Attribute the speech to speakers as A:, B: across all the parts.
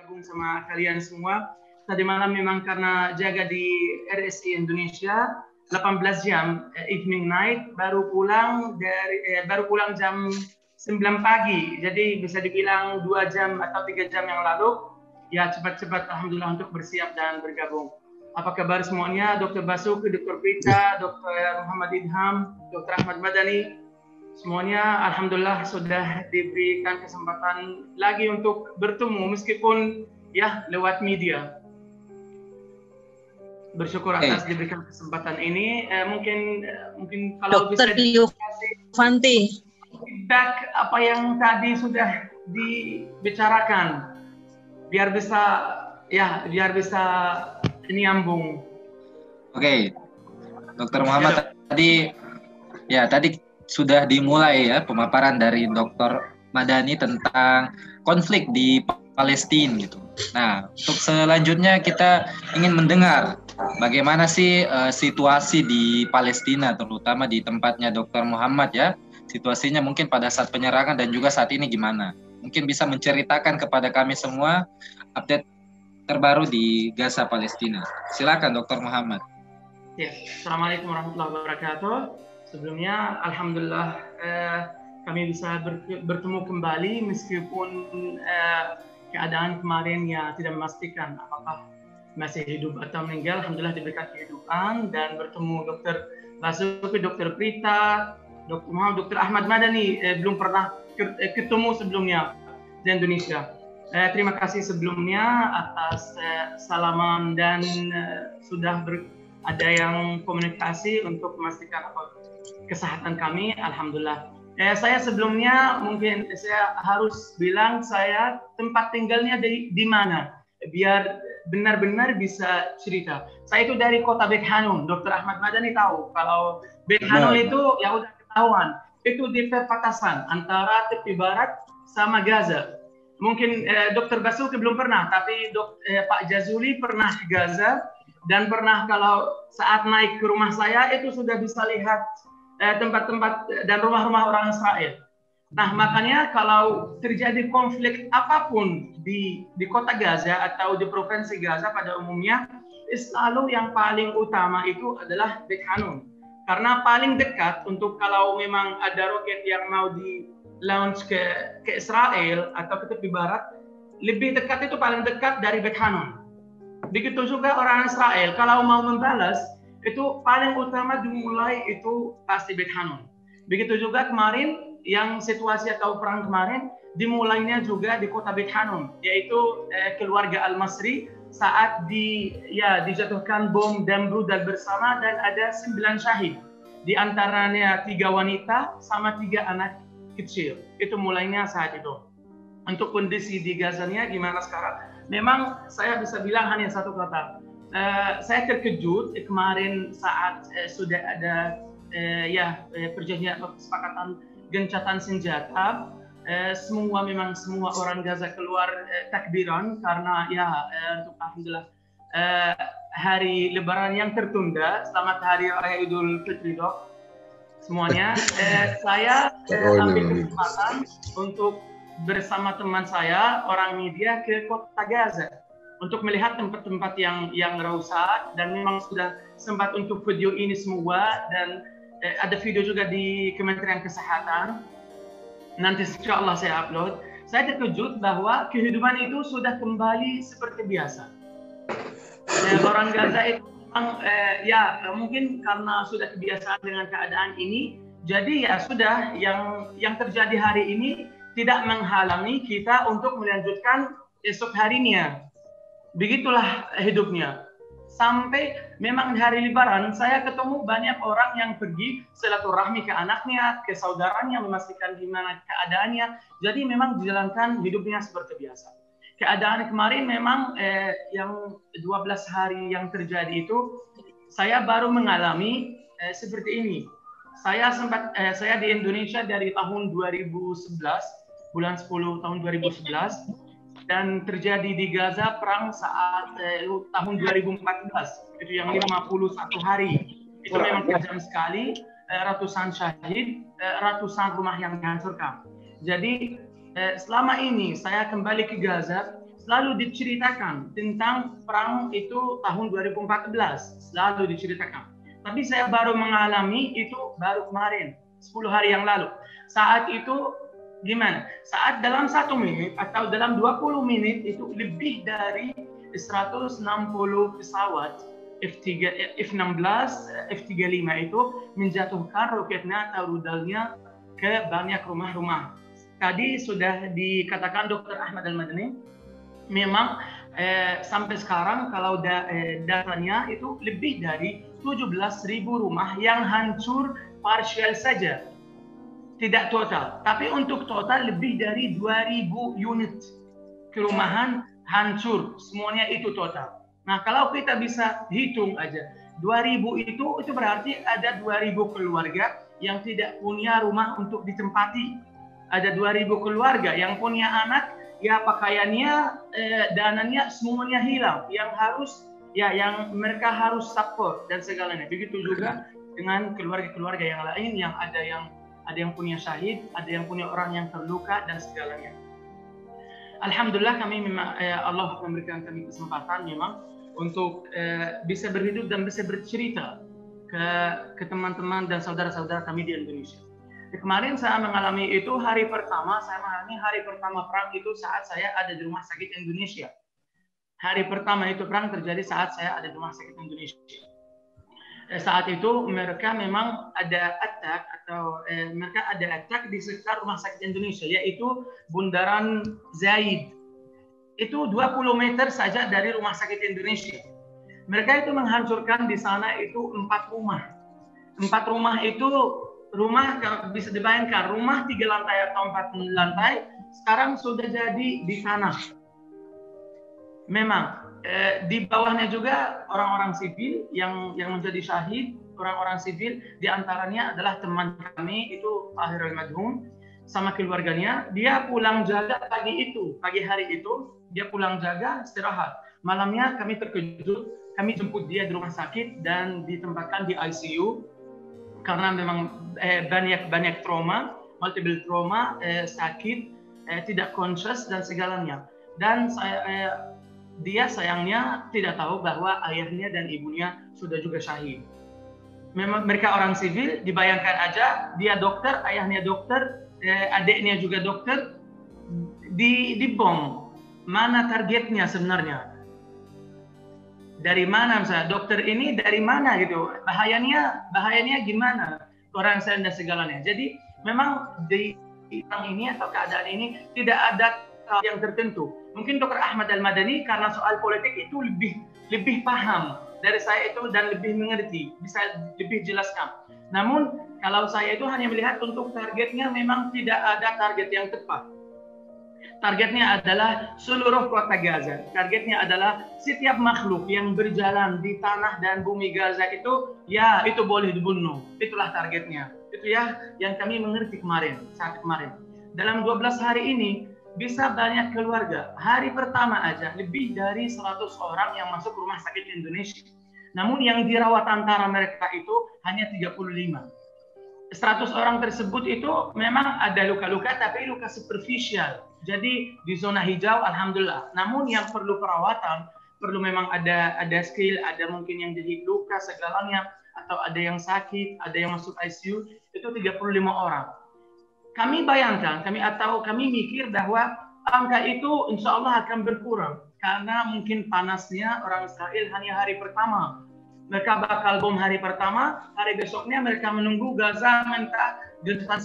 A: bergabung sama kalian semua. Tadi malam memang karena jaga di RSI Indonesia 18 jam evening night, baru pulang jam 9 pagi. Jadi bisa dibilang 2 jam atau 3 jam yang lalu. Ya cepat-cepat alhamdulillah untuk bersiap dan bergabung. Apa kabar semuanya? Dr. Basuki, Dr. Prita, Dr. Muhammad Idham, Dr. Ahmad Madani. Semuanya alhamdulillah sudah diberikan kesempatan lagi untuk bertemu meskipun ya lewat media. Bersyukur atas diberikan kesempatan ini. Mungkin kalau
B: Dr.
A: bisa
B: Fanti,
A: feedback apa yang tadi sudah dibicarakan biar bisa ini nyambung.
C: Oke, Dr. Muhammad tadi sudah dimulai ya pemaparan dari Dr. Madani tentang konflik di Palestina gitu. Nah, untuk selanjutnya kita ingin mendengar bagaimana sih situasi di Palestina, terutama di tempatnya Dr. Muhammad ya. Situasinya mungkin pada saat penyerangan dan juga saat ini gimana? Mungkin bisa menceritakan kepada kami semua update terbaru di Gaza Palestina. Silakan Dr. Muhammad.
A: Ya, Assalamualaikum warahmatullahi wabarakatuh. Sebelumnya, alhamdulillah kami bisa bertemu kembali meskipun keadaan kemarin ya tidak memastikan apakah masih hidup atau meninggal. Alhamdulillah diberikan kehidupan dan bertemu Dr. Basuki, Dr. Prita, Dr. Muhammad, Dr. Ahmad Madani belum pernah ketemu sebelumnya di Indonesia. Terima kasih sebelumnya atas salaman dan sudah ada yang komunikasi untuk memastikan kesehatan kami, alhamdulillah. Saya sebelumnya mungkin saya harus bilang saya tempat tinggalnya di mana biar benar-benar bisa cerita. Saya itu dari kota Beit Hanun. Dr. Ahmad Madani tahu kalau Beit Hanun itu ya udah ketahuan itu di perbatasan antara tepi barat sama Gaza. Mungkin Dr. Basuki belum pernah, tapi Pak Jazuli pernah ke Gaza dan pernah kalau saat naik ke rumah saya itu sudah bisa lihat tempat-tempat dan rumah-rumah orang Israel. Nah, makanya kalau terjadi konflik apapun di kota Gaza atau di provinsi Gaza pada umumnya, selalu yang paling utama itu adalah Beit Hanun. Karena paling dekat untuk kalau memang ada roket yang mau di launch ke Israel atau ke tepi barat, lebih dekat itu paling dekat dari Beit Hanun. Begitu juga orang Israel kalau mau membalas itu paling utama dimulai itu pasti Beit Hanun. Begitu juga kemarin yang situasi atau perang kemarin dimulainya juga di kota Beit Hanun, yaitu keluarga Al-Masri saat dijatuhkan bom dan rudal bersama dan ada 9 syahid. Di antaranya 3 wanita sama 3 anak kecil. Itu mulainya saat itu. Untuk kondisi di Gaza-nya gimana sekarang? Memang saya bisa bilang hanya satu kata. Saya terkejut kemarin saat sudah ada perjanjian kesepakatan gencatan senjata. Semua orang Gaza keluar takbiran karena untuk alhamdulillah hari Lebaran yang tertunda. Selamat Hari Raya Idul Fitri dok. Semuanya saya ambil kesempatan untuk bersama teman saya orang media ke kota Gaza untuk melihat tempat-tempat yang rusak dan memang sudah sempat untuk video ini semua dan ada video juga di Kementerian Kesehatan. Nanti insya Allah saya upload. Saya terkejut bahwa kehidupan itu sudah kembali seperti biasa. Orang Gaza itu memang mungkin karena sudah kebiasaan dengan keadaan ini, jadi ya sudah yang terjadi hari ini tidak menghalangi kita untuk melanjutkan esok harinya. Begitulah hidupnya. Sampai memang di hari Lebaran saya ketemu banyak orang yang pergi silaturahmi ke anaknya, ke saudaranya, memastikan gimana keadaannya. Jadi memang dijalankan hidupnya seperti biasa. Keadaan kemarin memang yang 12 hari yang terjadi itu saya baru mengalami seperti ini. Saya di Indonesia dari tahun 2011, bulan 10 tahun 2011. Dan terjadi di Gaza perang saat tahun 2014 itu yang 51 hari itu memang kejam sekali, ratusan syahid, ratusan rumah yang dihancurkan. Jadi selama ini saya kembali ke Gaza, selalu diceritakan tentang perang itu tahun 2014, selalu diceritakan. Tapi saya baru mengalami itu baru kemarin, 10 hari yang lalu. Saat itu gimana? Saat dalam 1 menit atau dalam 20 menit itu lebih dari 160 pesawat F-16, F-35 itu menjatuhkan roketnya atau rudalnya ke banyak rumah-rumah. Tadi sudah dikatakan Dr. Ahmad Al-Madani, memang sampai sekarang kalau datanya itu lebih dari 17.000 rumah yang hancur partial saja, tidak total. Tapi untuk total lebih dari 2.000 unit kerumahan hancur, semuanya itu total. Nah, kalau kita bisa hitung aja, 2.000 itu berarti ada 2.000 keluarga yang tidak punya rumah untuk ditempati. Ada 2.000 keluarga yang punya anak, ya pakaiannya, dananya semuanya hilang, yang mereka harus support dan segalanya. Begitu juga dengan keluarga-keluarga yang lain yang ada yang punya syahid, ada yang punya orang yang terluka dan segalanya. Alhamdulillah kami memang Allah memberikan kami kesempatan memang untuk bisa berhidup dan bisa bercerita ke teman-teman dan saudara-saudara kami di Indonesia. Kemarin saya mengalami itu hari pertama perang itu saat saya ada di Rumah Sakit Indonesia. Hari pertama itu perang terjadi saat saya ada di Rumah Sakit Indonesia. Saat itu mereka memang ada attack di sekitar Rumah Sakit Indonesia, yaitu Bundaran Zaid. Itu 20 meter saja dari Rumah Sakit Indonesia. Mereka itu menghancurkan di sana itu 4 rumah. 4 rumah itu bisa dibayangkan, rumah 3 lantai atau 4 lantai sekarang sudah jadi di tanah. Memang di bawahnya juga orang-orang sivil yang menjadi syahid, orang-orang sivil, di antaranya adalah teman kami itu Tahir Al-Madhum sama keluarganya. Dia pulang jaga pagi hari itu dia pulang jaga istirahat. Malamnya kami terkejut, kami jemput dia di rumah sakit dan ditempatkan di ICU karena memang banyak trauma, multiple trauma, sakit, tidak conscious dan segalanya. Dan dia sayangnya tidak tahu bahwa ayahnya dan ibunya sudah juga syahid. Memang mereka orang sivil, dibayangkan aja, dia dokter, ayahnya dokter, adiknya juga dokter, dibom. Mana targetnya sebenarnya? Dari mana misalnya dokter ini dari mana gitu? Bahayanya gimana? Orang saya dan segalanya. Jadi memang di orang ini atau keadaan ini tidak ada yang tertentu. Mungkin Dr. Ahmad Al-Madani karena soal politik itu lebih paham dari saya itu dan lebih mengerti, bisa lebih jelaskan. Namun kalau saya itu hanya melihat untuk targetnya memang tidak ada target yang tepat. Targetnya adalah seluruh kota Gaza. Targetnya adalah setiap makhluk yang berjalan di tanah dan bumi Gaza itu, ya itu boleh dibunuh. Itulah targetnya. Itu ya yang kami mengerti saat kemarin. Dalam 12 hari ini, bisa banyak keluarga. Hari pertama aja, lebih dari 100 orang yang masuk rumah sakit Indonesia. Namun yang dirawat antara mereka itu hanya 35. 100 orang tersebut itu memang ada luka-luka, tapi luka superficial. Jadi di zona hijau, alhamdulillah. Namun yang perlu perawatan, perlu memang ada skill, ada mungkin yang jadi luka segalanya, atau ada yang sakit, ada yang masuk ICU, itu 35 orang. Kami bayangkan, kami mikir bahwa angka itu insya Allah akan berkurang. Karena mungkin panasnya orang Israel hanya hari pertama. Mereka bakal bom hari pertama, hari besoknya mereka menunggu Gaza minta gencatan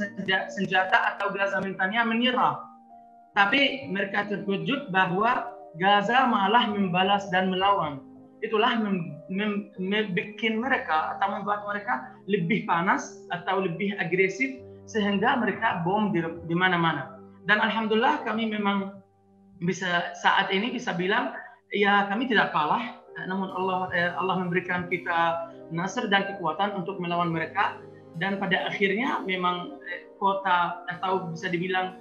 A: senjata atau Gaza mintanya menyerah. Tapi mereka terkejut bahwa Gaza malah membalas dan melawan. Itulah membuat mereka atau membuat mereka lebih panas atau lebih agresif sehingga mereka bom di mana-mana. Dan alhamdulillah kami memang saat ini bisa bilang ya kami tidak kalah. Namun Allah memberikan kita nasr dan kekuatan untuk melawan mereka, dan pada akhirnya memang kota atau bisa dibilang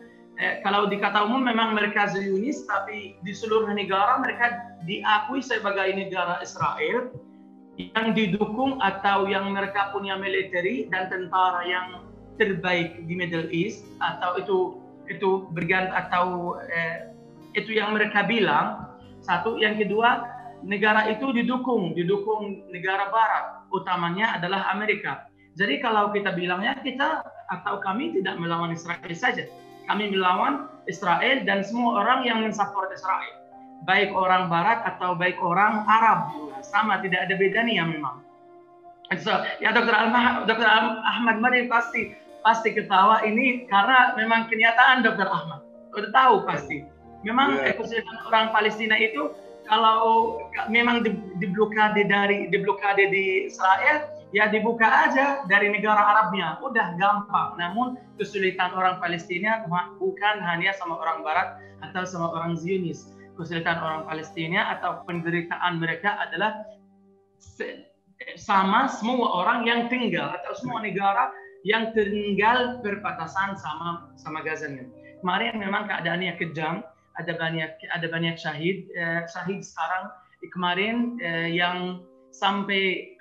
A: kalau di kata umum memang mereka Zionis, tapi di seluruh negara mereka diakui sebagai negara Israel yang didukung atau yang mereka punya military dan tentara yang terbaik di Middle East, atau itu bergantung atau Itu yang mereka bilang. Satu, yang kedua, negara itu didukung negara Barat, utamanya adalah Amerika. Jadi kalau kita bilangnya kita atau kami tidak melawan Israel saja, kami melawan Israel dan semua orang yang mensupport Israel, baik orang Barat atau baik orang Arab, sama, tidak ada bedanya memang. So, ya Dr. Ahmad Mari pasti ketawa ini karena memang kenyataan Dr. Ahmad. Udah tahu pasti. Memang kesulitan orang Palestina itu kalau memang diblokade di Israel, ya dibuka aja dari negara Arabnya, udah gampang. Namun kesulitan orang Palestina bukan hanya sama orang Barat atau sama orang Zionis. Kesulitan orang Palestina atau penderitaan mereka adalah sama semua orang yang tinggal atau semua negara yang tinggal perbatasan sama Gaza. Kemarin memang keadaannya kejam. Ada banyak syahid sekarang kemarin yang sampai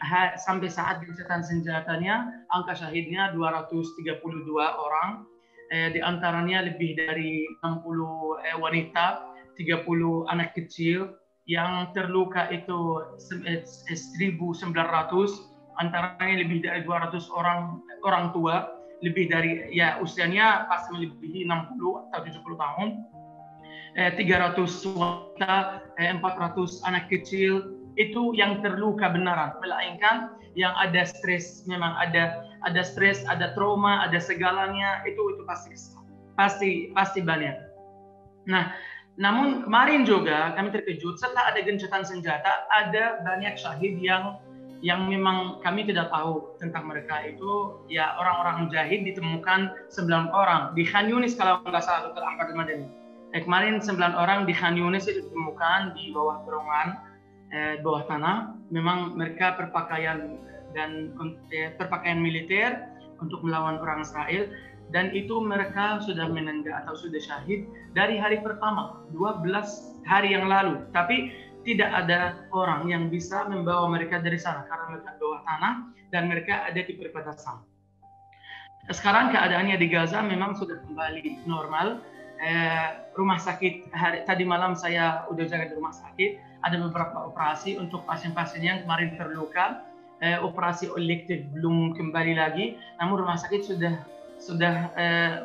A: saat gencatan senjatanya angka syahidnya 232 orang, di antaranya lebih dari 60 wanita, 30 anak kecil, yang terluka itu 1.900, antaranya lebih dari 200 orang tua, lebih dari usianya pasti melebihi 60 atau 70 tahun. 300 wanita, 400 anak kecil, itu yang terluka benaran, melainkan yang ada stres, memang ada stres, ada trauma, ada segalanya, itu pasti banyak. Nah, namun kemarin juga kami terkejut setelah ada gencatan senjata, ada banyak syahid yang memang kami tidak tahu tentang mereka itu, ya orang-orang mujahid ditemukan 9 orang di Khan Yunis kalau nggak salah Dr. Ahmad Madani. Kemarin 9 orang di Khan Yunis itu ditemukan di bawah terowongan, bawah tanah. Memang mereka berpakaian militer untuk melawan orang Israel, dan itu mereka sudah meninggal atau sudah syahid dari hari pertama, 12 hari yang lalu. Tapi tidak ada orang yang bisa membawa mereka dari sana karena mereka di bawah tanah dan mereka ada di perbatasan. Sekarang keadaannya di Gaza memang sudah kembali normal. Rumah sakit tadi malam saya udah jaga di rumah sakit, ada beberapa operasi untuk pasien-pasien yang kemarin terluka. Operasi elektif belum kembali lagi, namun rumah sakit sudah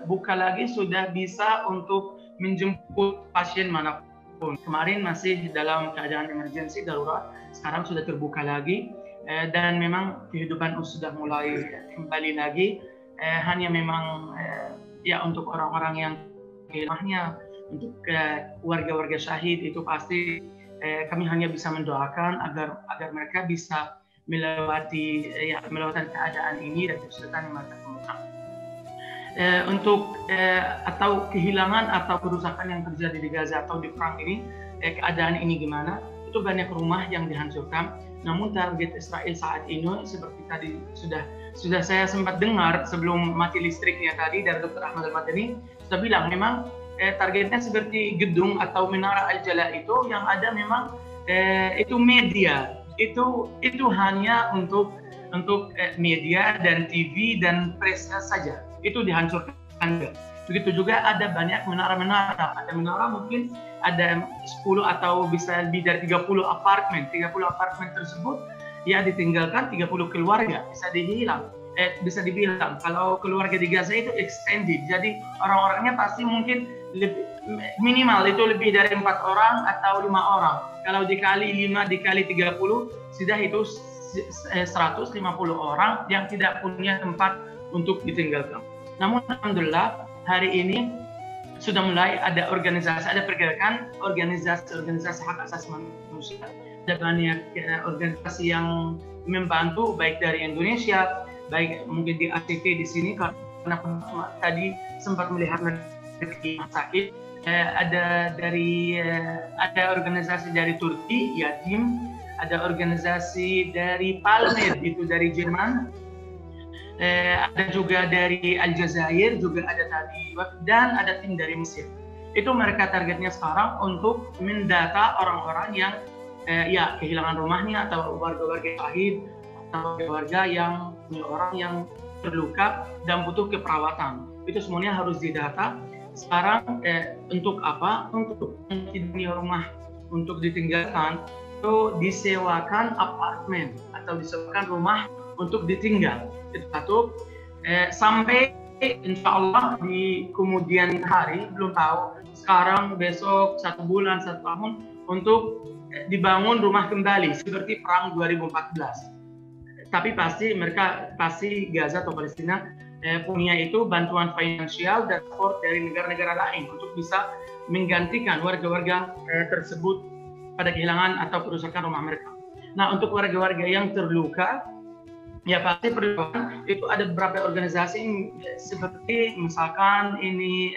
A: buka lagi, sudah bisa untuk menjemput pasien manapun. Kemarin masih dalam keadaan emergensi darurat, sekarang sudah terbuka lagi, dan memang kehidupan sudah mulai kembali lagi. Hanya memang untuk orang-orang yang rumahnya, untuk warga-warga syahid itu pasti kami hanya bisa mendoakan agar mereka bisa melewati keadaan ini dan kesulitan yang mereka temukan. Untuk atau kehilangan atau kerusakan yang terjadi di Gaza atau di perang ini, keadaan ini gimana? Itu banyak rumah yang dihancurkan. Namun target Israel saat ini seperti tadi sudah saya sempat dengar sebelum mati listriknya tadi dari Dr. Ahmad Al-Madani, sudah bilang memang targetnya seperti gedung atau menara Al-Jala itu yang ada memang itu media, itu hanya untuk media dan TV dan press saja, itu dihancurkan. Begitu juga ada banyak menara-menara, ada menara mungkin ada 10 atau bisa lebih dari 30 apartemen tersebut ya ditinggalkan 30 keluarga, bisa dibilang kalau keluarga di Gaza itu extended, jadi orang-orangnya pasti mungkin minimal itu lebih dari 4 orang atau 5 orang. Kalau dikali 5 dikali 30 sudah itu 150 orang yang tidak punya tempat untuk ditinggalkan. Namun alhamdulillah hari ini sudah mulai ada pergerakan organisasi hak asasi manusia. Ada banyak organisasi yang membantu, baik dari Indonesia, baik mungkin di ACT di sini karena tadi sempat melihat di rumah sakit. Ada organisasi dari Turki, Yatim, ada organisasi dari Palmed itu dari Jerman. Ada juga dari Aljazair, juga ada tadi, dan ada tim dari Mesir. Itu mereka targetnya sekarang untuk mendata orang-orang yang kehilangan rumahnya atau warga-warga syahid atau warga orang yang terluka dan butuh keperawatan. Itu semuanya harus didata sekarang untuk apa? Untuk punya rumah untuk ditinggalkan, itu disewakan apartemen atau disewakan rumah untuk ditinggal. Itu satu. Sampai insya Allah di kemudian hari, belum tahu, sekarang, besok, 1 bulan, 1 tahun, untuk dibangun rumah kembali seperti perang 2014. Tapi pasti Gaza atau Palestina punya itu bantuan finansial dan support dari negara-negara lain untuk bisa menggantikan warga-warga tersebut pada kehilangan atau kerusakan rumah mereka. Nah, untuk warga-warga yang terluka, ya pasti perlukan itu ada beberapa organisasi seperti misalkan ini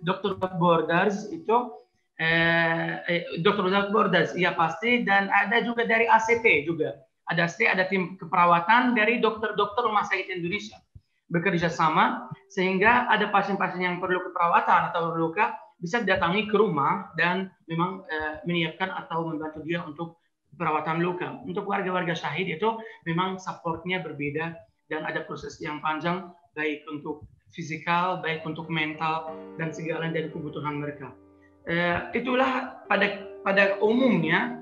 A: Dr. Without Borders itu Dr. Without Borders ya pasti, dan ada juga dari ACP juga. Ada tim keperawatan dari dokter-dokter Rumah Sakit Indonesia bekerja sama, sehingga ada pasien-pasien yang perlu keperawatan atau luka bisa datangi ke rumah dan memang menyiapkan atau membantu dia untuk perawatan luka. Untuk warga-warga syahid itu memang supportnya berbeda dan ada proses yang panjang, baik untuk fisikal, baik untuk mental dan segala dari kebutuhan mereka. Itulah pada umumnya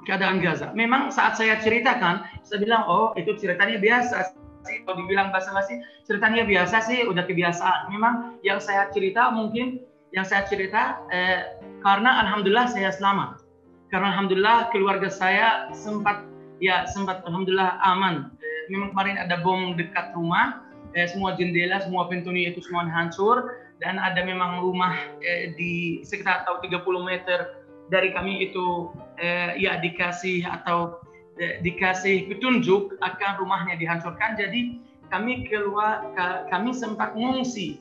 A: keadaan Gaza. Memang saat saya ceritakan, saya bilang, oh itu ceritanya biasa sih. Kalau dibilang basa-basi, ceritanya biasa sih, udah kebiasaan. Memang yang saya cerita karena alhamdulillah saya selamat. Karena alhamdulillah keluarga saya sempat alhamdulillah aman. Memang kemarin ada bom dekat rumah, semua jendela, semua pintunya itu semua hancur, dan ada memang rumah di sekitar 30 meter dari kami itu dikasih petunjuk akan rumahnya dihancurkan. Jadi kami sempat mengungsi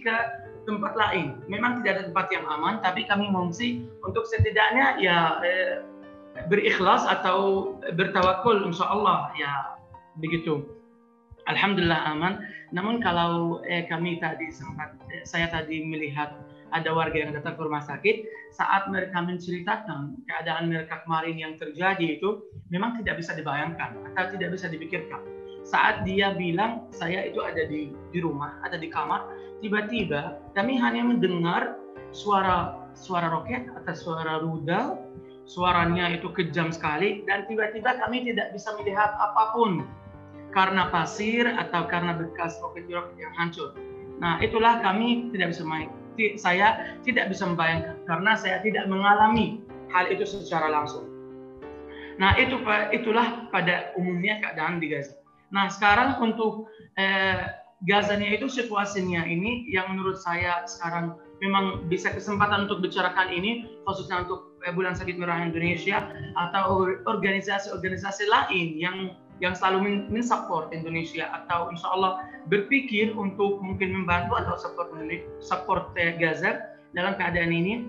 A: ke tempat lain. Memang tidak ada tempat yang aman, tapi kami mengungsi untuk setidaknya berikhlas atau bertawakul, insya Allah ya begitu. Alhamdulillah aman. Namun kalau saya tadi melihat ada warga yang datang ke rumah sakit, saat mereka menceritakan keadaan mereka kemarin yang terjadi itu memang tidak bisa dibayangkan atau tidak bisa dipikirkan. Saat dia bilang, saya itu ada di rumah, ada di kamar, tiba-tiba kami hanya mendengar suara roket atau suara rudal, suaranya itu kejam sekali, dan tiba-tiba kami tidak bisa melihat apapun karena pasir atau karena bekas roket yang hancur. Nah, itulah kami tidak bisa saya tidak bisa membayangkan karena saya tidak mengalami hal itu secara langsung. Nah, itulah pada umumnya keadaan di Gaza. Nah, sekarang untuk Gazanya itu situasinya ini yang menurut saya sekarang memang bisa kesempatan untuk bicarakan ini, khususnya untuk Bulan Sabit Merah Indonesia atau organisasi-organisasi lain yang selalu mensupport Indonesia atau insya Allah berpikir untuk mungkin membantu atau support Gaza dalam keadaan ini.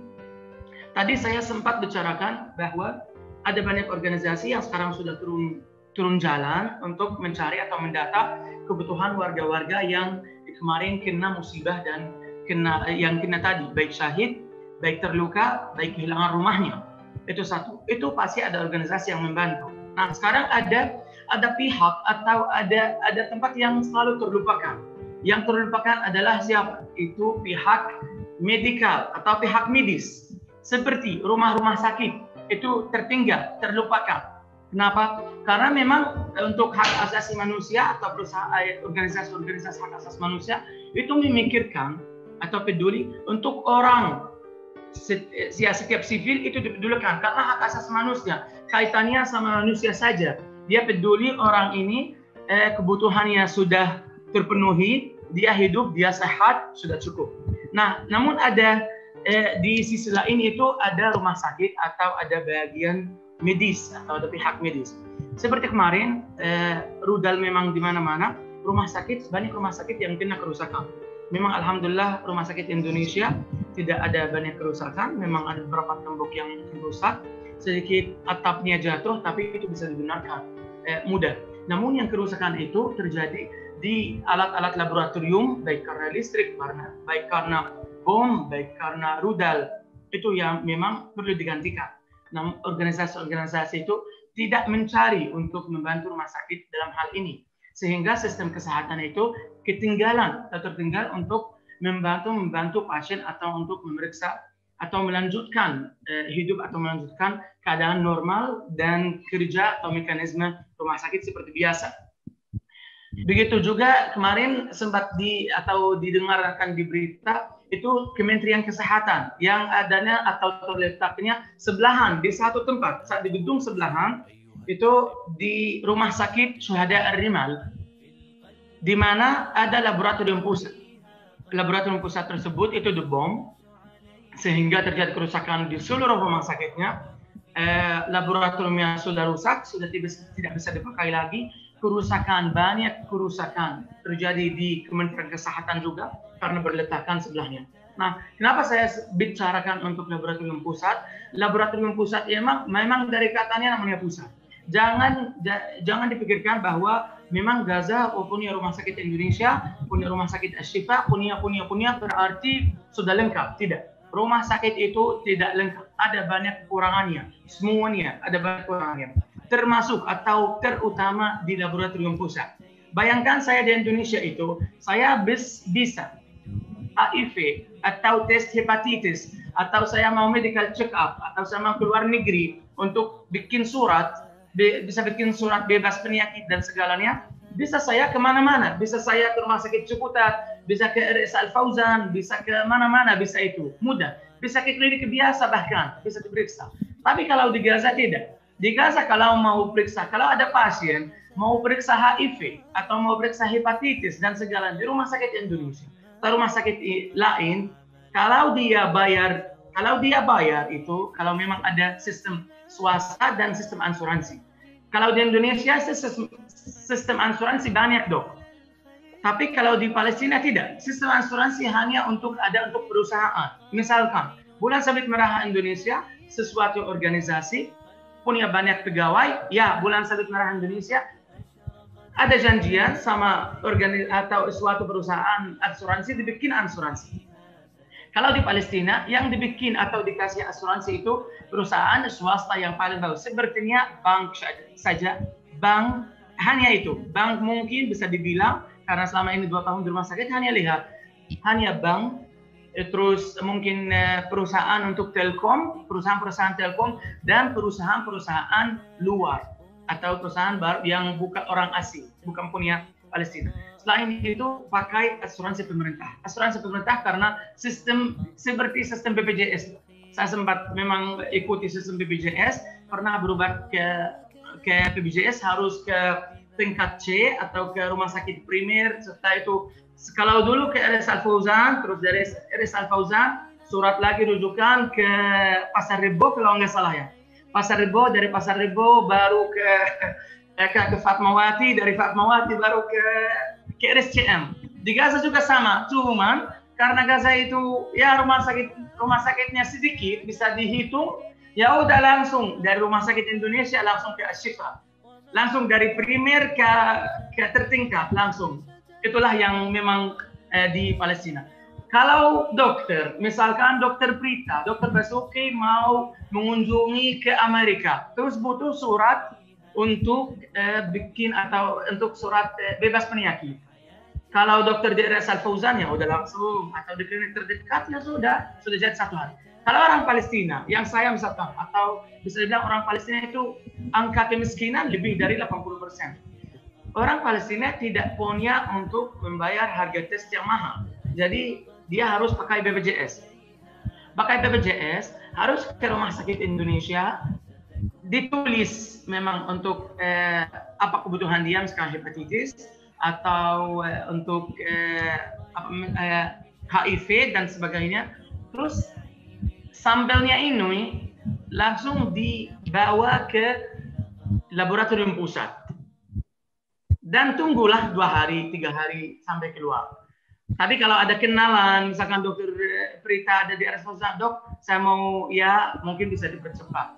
A: Tadi saya sempat bicarakan bahwa ada banyak organisasi yang sekarang sudah turun jalan untuk mencari atau mendata kebutuhan warga-warga yang kemarin kena musibah dan yang kena tadi, baik syahid, baik terluka, baik kehilangan rumahnya. Itu satu. Itu pasti ada organisasi yang membantu. Nah, sekarang ada pihak atau ada tempat yang selalu terlupakan. Yang terlupakan adalah siapa? Itu pihak medikal atau pihak medis. Seperti rumah-rumah sakit itu tertinggal, terlupakan. Kenapa? Karena memang untuk hak asasi manusia atau organisasi hak asasi manusia itu memikirkan atau peduli untuk orang setiap sivil itu dipedulikan karena hak asasi manusia kaitannya sama manusia saja. Dia peduli orang ini kebutuhannya sudah terpenuhi, dia hidup, dia sehat, sudah cukup. Nah, namun ada di sisi lain itu ada rumah sakit atau ada bagian medis atau ada pihak medis. Seperti kemarin rudal memang di mana-mana, banyak rumah sakit yang kena kerusakan. Memang alhamdulillah rumah sakit Indonesia tidak ada banyak kerusakan, memang ada beberapa tembok yang rusak, sedikit atapnya jatuh, tapi itu bisa dibenarkan mudah. Namun yang kerusakan itu terjadi di alat-alat laboratorium, baik karena listrik, baik karena bom, baik karena rudal, itu yang memang perlu digantikan. Namun organisasi-organisasi itu tidak mencari untuk membantu rumah sakit dalam hal ini, sehingga sistem kesehatan itu tertinggal untuk membantu pasien atau untuk memeriksa atau melanjutkan hidup atau melanjutkan keadaan normal dan kerja atau mekanisme rumah sakit seperti biasa. Begitu juga kemarin sempat didengarkan di berita itu Kementerian Kesehatan yang adanya atau terletaknya sebelahan di satu tempat, di gedung sebelahan itu di Rumah Sakit Syuhada Ar-Rimal, di mana ada laboratorium pusat. Laboratorium pusat tersebut itu dibom sehingga terjadi kerusakan di seluruh rumah sakitnya. Laboratoriumnya sudah rusak, sudah tidak bisa dipakai lagi. Banyak kerusakan terjadi di Kementerian Kesehatan juga karena berletakkan sebelahnya. Nah, kenapa saya bicarakan untuk laboratorium pusat? Laboratorium pusat memang dari katanya namanya pusat. Jangan dipikirkan bahwa memang Gaza punya rumah sakit Indonesia, punya rumah sakit Ashifa, punya berarti sudah lengkap. Tidak. Rumah sakit itu tidak lengkap. Ada banyak kekurangannya. Semuanya ada banyak kekurangannya. Termasuk atau terutama di laboratorium pusat. Bayangkan saya di Indonesia itu, saya bisa HIV atau tes hepatitis, atau saya mau medical check up, atau saya mau keluar negeri untuk bikin surat, bisa bikin surat bebas penyakit dan segalanya, bisa saya kemana-mana, bisa saya ke rumah sakit Ciputat, bisa ke RS Al Fauzan, bisa ke mana-mana, bisa itu mudah, bisa ke klinik biasa bahkan bisa diperiksa. Tapi kalau di Gaza tidak. Di Gaza kalau mau periksa, kalau ada pasien mau periksa HIV atau mau periksa hepatitis dan segalanya di rumah sakit Indonesia atau rumah sakit lain, kalau dia bayar itu, kalau memang ada sistem swasta dan sistem asuransi. Kalau di Indonesia sistem asuransi banyak dok, tapi kalau di Palestina tidak. Sistem asuransi hanya untuk perusahaan. Misalkan Bulan Sabit Merah Indonesia sesuatu organisasi punya banyak pegawai, ya Bulan Sabit Merah Indonesia ada janjian sama atau suatu perusahaan asuransi dibikin asuransi. Kalau di Palestina yang dibikin atau dikasih asuransi itu perusahaan swasta yang paling bagus. Sepertinya bank saja, bank hanya itu. Bank mungkin bisa dibilang karena selama ini 2 tahun di rumah sakit hanya bank. Terus mungkin perusahaan untuk telkom, perusahaan telkom dan perusahaan luar atau perusahaan baru yang bukan orang asing, bukan punya Palestina. Selain itu pakai asuransi pemerintah. Asuransi pemerintah karena seperti sistem BPJS. Saya sempat memang ikuti sistem BPJS, pernah berubah ke BPJS harus ke tingkat C atau ke rumah sakit primer, serta itu kalau dulu ke RS Al Fauzan, terus dari RS Al Fauzan surat lagi rujukan ke Pasar Rebo kalau nggak salah ya. Dari Pasar Rebo baru ke Fatmawati, dari Fatmawati baru ke RSCM. Di Gaza juga sama, cuman karena Gaza itu ya rumah sakitnya sedikit bisa dihitung, ya udah langsung dari rumah sakit Indonesia langsung ke Ashifa. Langsung dari primer ke tertingkat langsung. Itulah yang memang di Palestina. Kalau dokter, misalkan dokter Prita, dokter Basuki mau mengunjungi ke Amerika, terus butuh surat untuk bikin atau untuk surat bebas penyakit. Kalau dokter di RS Al Fauzan ya udah langsung, atau di klinik terdekat ya sudah jadi 1 hari. Kalau orang Palestina, yang saya misalkan, atau bisa dibilang orang Palestina itu angka kemiskinan lebih dari 80%. Orang Palestina tidak punya untuk membayar harga tes yang mahal. Jadi dia harus pakai BPJS. Pakai BPJS harus ke rumah sakit Indonesia, ditulis memang untuk apa kebutuhan dia, misalkan hepatitis atau untuk HIV dan sebagainya. Terus sampelnya ini langsung dibawa ke laboratorium pusat. Dan tunggulah 2 hari, 3 hari sampai keluar. Tapi kalau ada kenalan, misalkan dokter Prita ada di RS Fauzan, dok, saya mau ya mungkin bisa dipercepat.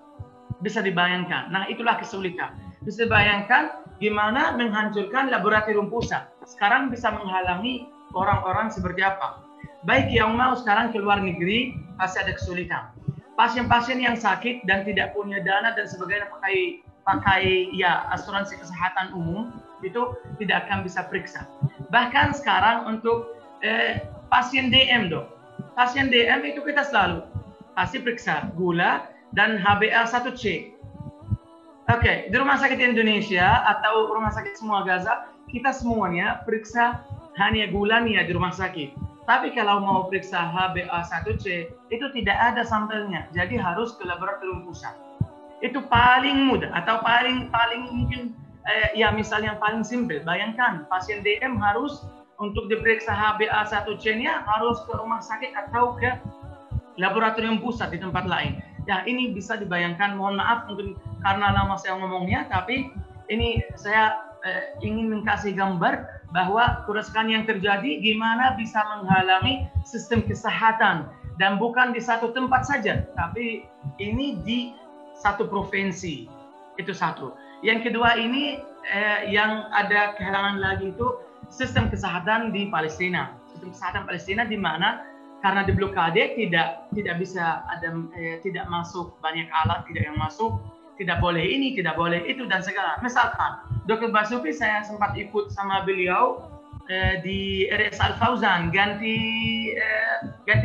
A: Bisa dibayangkan. Nah itulah kesulitan. Bisa dibayangkan gimana menghancurkan laboratorium pusat. Sekarang bisa menghalangi orang-orang seperti apa. Baik yang mau sekarang keluar negeri, pasti ada kesulitan. Pasien-pasien yang sakit dan tidak punya dana dan sebagainya pakai ya asuransi kesehatan umum, itu tidak akan bisa periksa. Bahkan sekarang untuk pasien DM dok. Pasien DM itu kita selalu pasti periksa gula dan HbA1c. Oke, di rumah sakit Indonesia atau rumah sakit semua Gaza, kita semuanya periksa hanya gulanya di rumah sakit. Tapi kalau mau periksa HbA1c, itu tidak ada sampelnya. Jadi harus ke laboratorium pusat. Itu paling mudah atau paling mungkin ya misalnya yang paling simpel. Bayangkan pasien DM harus untuk diperiksa HbA1c-nya harus ke rumah sakit atau ke laboratorium pusat di tempat lain. Ya, ini bisa dibayangkan, mohon maaf mungkin karena lama saya ngomongnya, tapi ini saya ingin mengkasih gambar bahwa kerusakan yang terjadi gimana bisa menghalangi sistem kesehatan, dan bukan di satu tempat saja, tapi ini di satu provinsi. Itu satu. Yang kedua ini yang ada kehalangan lagi itu sistem kesehatan di Palestina. Sistem kesehatan Palestina di mana karena diblokade tidak bisa ada tidak masuk banyak alat, tidak yang masuk, tidak boleh ini, tidak boleh itu dan segala. Misalkan Dr. Basuki saya sempat ikut sama beliau di RS Al Fauzan ganti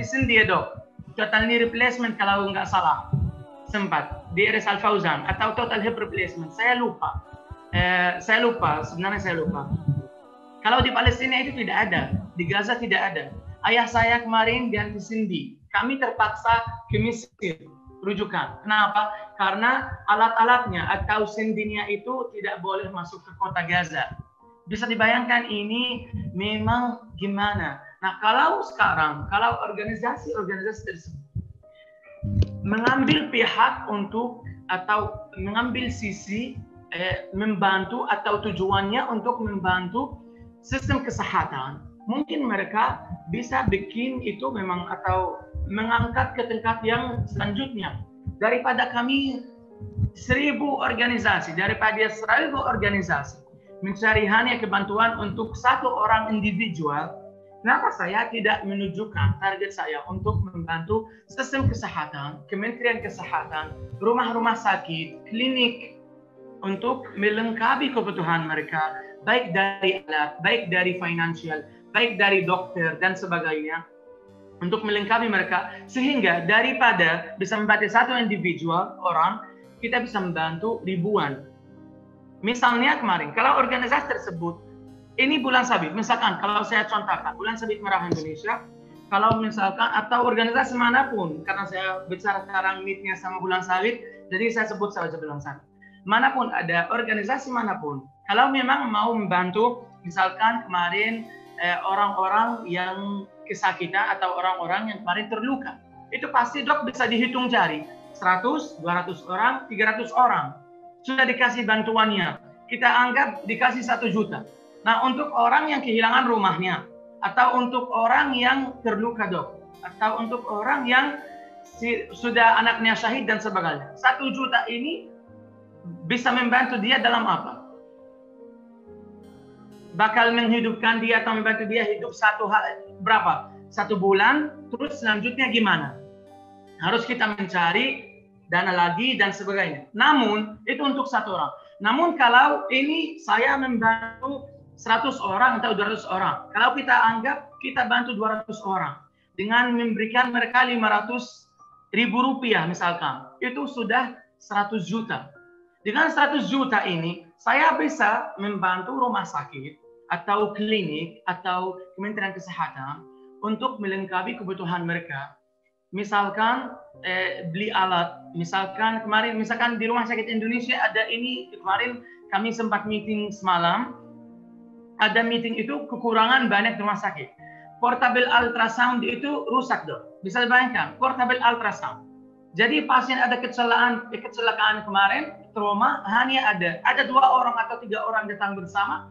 A: sendi ya dok, total knee replacement kalau nggak salah, sempat di RS Al Fauzan atau total hip replacement, saya lupa sebenarnya saya lupa. Kalau di Palestina itu tidak ada, di Gaza tidak ada. Ayah saya kemarin ganti sendi. Kami terpaksa ke Mesir rujukan. Kenapa? Karena alat-alatnya atau sendinya itu tidak boleh masuk ke kota Gaza. Bisa dibayangkan ini memang gimana. Nah, kalau sekarang, kalau organisasi-organisasi tersebut mengambil pihak untuk atau mengambil sisi membantu atau tujuannya untuk membantu sistem kesehatan, mungkin mereka bisa bikin itu memang atau mengangkat ke tingkat yang selanjutnya. Daripada kami 1000 organisasi, mencari hanya kebantuan untuk satu orang individual, kenapa saya tidak menunjukkan target saya untuk membantu sistem kesehatan, Kementerian Kesehatan, rumah-rumah sakit, klinik, untuk melengkapi kebutuhan mereka, baik dari alat, baik dari financial, baik dari dokter dan sebagainya, untuk melengkapi mereka, sehingga daripada bisa membantu satu individual orang, kita bisa membantu ribuan. Misalnya kemarin, kalau organisasi tersebut, ini Bulan Sabit, misalkan kalau saya contohkan, Bulan Sabit Merah Indonesia, kalau misalkan atau organisasi manapun, karena saya bicara sekarang meet-nya sama Bulan Sabit, jadi saya sebut saja Bulan Sabit. Manapun ada organisasi manapun, kalau memang mau membantu, misalkan kemarin orang-orang yang kesakitan atau orang-orang yang kemarin terluka, itu pasti dok bisa dihitung jari 100, 200 orang, 300 orang sudah dikasih bantuannya, kita anggap dikasih 1 juta. Nah, untuk orang yang kehilangan rumahnya atau untuk orang yang terluka dok, atau untuk orang yang sudah anaknya syahid dan sebagainya, 1 juta ini bisa membantu dia dalam apa? Bakal menghidupkan dia atau membantu dia hidup berapa? 1 bulan, terus selanjutnya gimana? Harus kita mencari dana lagi dan sebagainya. Namun, itu untuk 1 orang. Namun kalau ini saya membantu 100 orang atau 200 orang. Kalau kita anggap kita bantu 200 orang. Dengan memberikan mereka 500.000 rupiah misalkan. Itu sudah 100 juta. Dengan 100 juta ini, saya bisa membantu rumah sakit atau klinik atau Kementerian Kesehatan untuk melengkapi kebutuhan mereka. Misalkan beli alat, misalkan kemarin di Rumah Sakit Indonesia ada ini, kemarin kami sempat meeting semalam, ada meeting itu kekurangan banyak rumah sakit. Portable ultrasound itu rusak dok. Bisa dibayangkan, portable ultrasound. Jadi pasien ada kecelakaan kemarin, trauma, hanya ada 2 orang atau 3 orang datang bersama,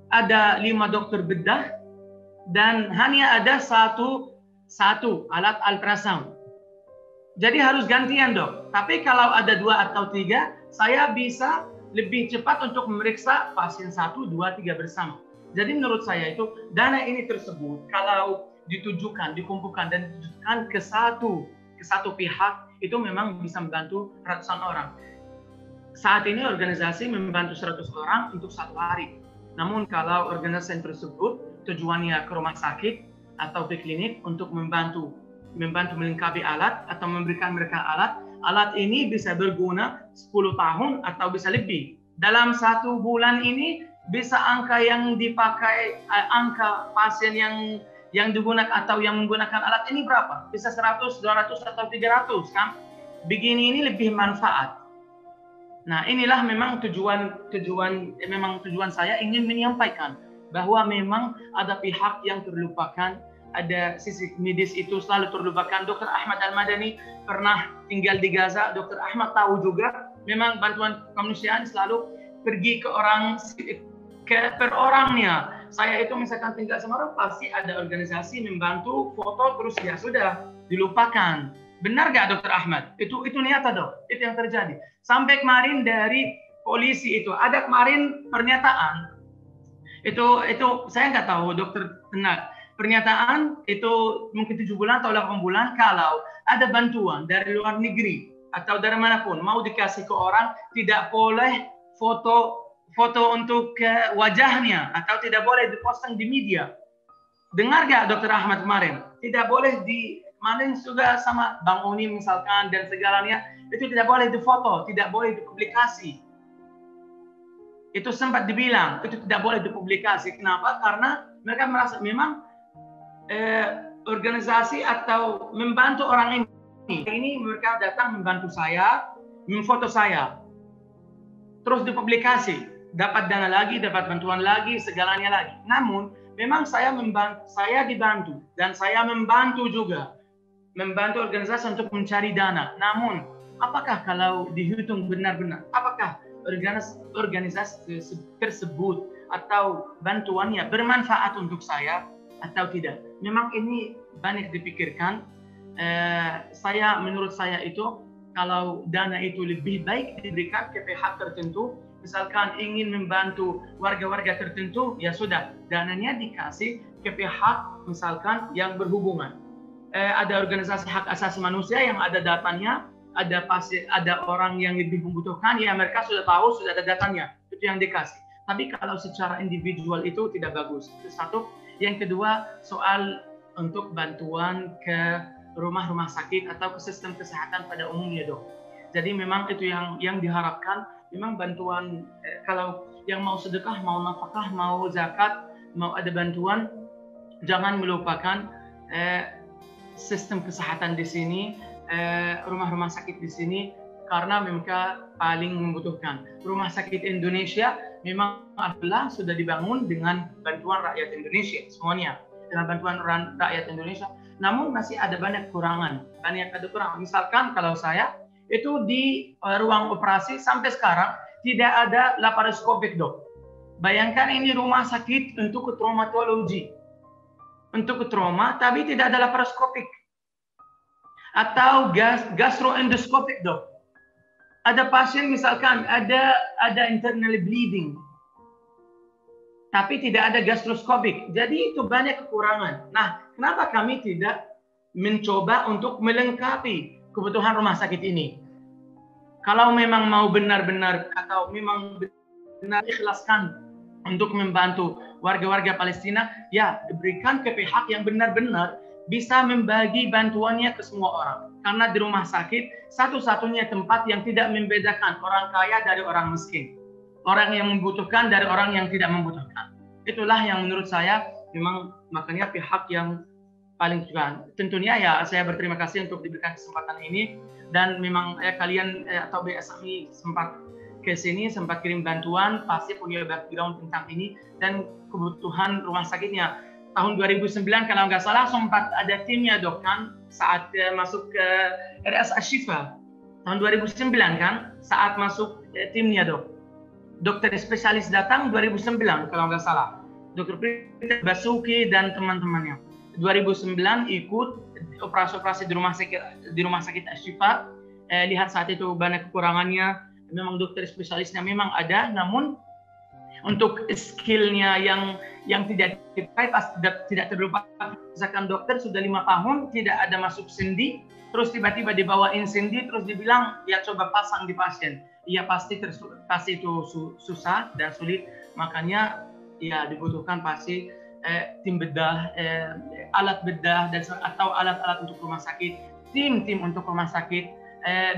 A: ada 5 dokter bedah, dan hanya ada satu alat ultrasound. Jadi harus gantian dok. Tapi kalau ada 2 atau 3, saya bisa lebih cepat untuk memeriksa pasien 1, 2, 3 bersama. Jadi menurut saya itu dana ini tersebut kalau ditujukan, dikumpulkan dan ditujukan ke satu pihak, itu memang bisa membantu ratusan orang. Saat ini organisasi membantu 100 orang untuk 1 hari. Namun kalau organisasi tersebut tujuannya ke rumah sakit, atau ke klinik untuk membantu melengkapi alat atau memberikan mereka alat. Alat ini bisa berguna 10 tahun atau bisa lebih. Dalam 1 bulan ini bisa angka yang dipakai, angka pasien yang digunakan atau yang menggunakan alat ini berapa? Bisa 100, 200 atau 300 kan? Begini ini lebih manfaat. Nah, inilah memang tujuan saya ingin menyampaikan bahwa memang ada pihak yang terlupakan, ada sisi medis itu selalu terlupakan. Dr. Ahmad Al-Madani pernah tinggal di Gaza. Dr. Ahmad tahu juga memang bantuan kemanusiaan selalu pergi per orangnya. Saya itu misalkan tinggal sama orang, pasti ada organisasi membantu foto terus ya sudah dilupakan. Benar gak Dr. Ahmad? Itu nyata dok, itu yang terjadi. Sampai kemarin dari polisi itu ada kemarin pernyataan. Itu saya nggak tahu dokter benar. Pernyataan itu mungkin 7 bulan atau 8 bulan kalau ada bantuan dari luar negeri atau dari manapun mau dikasih ke orang, tidak boleh foto untuk wajahnya atau tidak boleh diposting di media. Dengar gak Dr. Ahmad kemarin? Tidak boleh kemarin juga sama Bang Oni misalkan dan segalanya, itu tidak boleh difoto, tidak boleh dipublikasi. Itu sempat dibilang, itu tidak boleh dipublikasi. Kenapa? Karena mereka merasa memang organisasi atau membantu orang ini mereka datang membantu saya, memfoto saya, terus dipublikasi, dapat dana lagi, dapat bantuan lagi, segalanya lagi. Namun memang saya dibantu dan saya membantu juga, membantu organisasi untuk mencari dana. Namun apakah kalau dihitung benar-benar, apakah organisasi tersebut atau bantuannya bermanfaat untuk saya atau tidak? Memang ini banyak dipikirkan. Menurut saya itu kalau dana itu lebih baik diberikan ke pihak tertentu, misalkan ingin membantu warga-warga tertentu, ya sudah dananya dikasih ke pihak misalkan yang berhubungan. Ada organisasi hak asasi manusia yang ada datanya, ada orang yang lebih membutuhkan, ya mereka sudah tahu, sudah ada datanya, itu yang dikasih. Tapi kalau secara individual itu tidak bagus. Itu satu. Yang kedua, soal untuk bantuan ke rumah-rumah sakit atau ke sistem kesehatan pada umumnya dok. Jadi memang itu yang diharapkan, memang bantuan kalau yang mau sedekah, mau nafkah, mau zakat, mau ada bantuan, jangan melupakan sistem kesehatan di sini, rumah-rumah sakit di sini, karena mereka paling membutuhkan. Rumah sakit Indonesia memang adalah sudah dibangun dengan bantuan rakyat Indonesia semuanya, dengan bantuan rakyat Indonesia. Namun masih ada banyak kekurangan, Misalkan kalau saya itu di ruang operasi sampai sekarang tidak ada laparoskopik dok. Bayangkan ini rumah sakit untuk traumatologi, untuk trauma, tapi tidak ada laparoskopik. Atau gastroendoskopik dok. Ada pasien misalkan ada internal bleeding, tapi tidak ada gastroskopik. Jadi itu banyak kekurangan. Nah, kenapa kami tidak mencoba untuk melengkapi kebutuhan rumah sakit ini? Kalau memang mau benar-benar atau memang benar ikhlaskan untuk membantu warga-warga Palestina, ya berikan ke pihak yang benar-benar bisa membagi bantuannya ke semua orang. Karena di rumah sakit satu-satunya tempat yang tidak membedakan orang kaya dari orang miskin, orang yang membutuhkan dari orang yang tidak membutuhkan. Itulah yang menurut saya memang makanya pihak yang paling juga. Tentunya ya saya berterima kasih untuk diberikan kesempatan ini, dan memang kalian atau BSMI sempat ke sini, sempat kirim bantuan, pasti punya background tentang ini dan kebutuhan rumah sakitnya. Tahun 2009 kalau nggak salah sempat ada timnya dok kan, saat masuk ke RS Ashifa tahun 2009 kan, saat masuk timnya dok. Dokter spesialis datang 2009 kalau nggak salah, Dokter Peter Basuki dan teman-temannya. 2009 ikut operasi-operasi di rumah sakit Ashifa. Lihat saat itu banyak kekurangannya. Memang dokter spesialisnya memang ada, namun untuk skillnya yang tidak dipakai, tidak terlupakan. Misalkan dokter sudah 5 tahun tidak ada masuk sendi, terus tiba-tiba dibawain sendi, terus dibilang ya coba pasang di pasien. Ya pasti itu susah dan sulit, makanya ya dibutuhkan pasti tim bedah, alat bedah dan atau alat-alat untuk rumah sakit, tim untuk rumah sakit.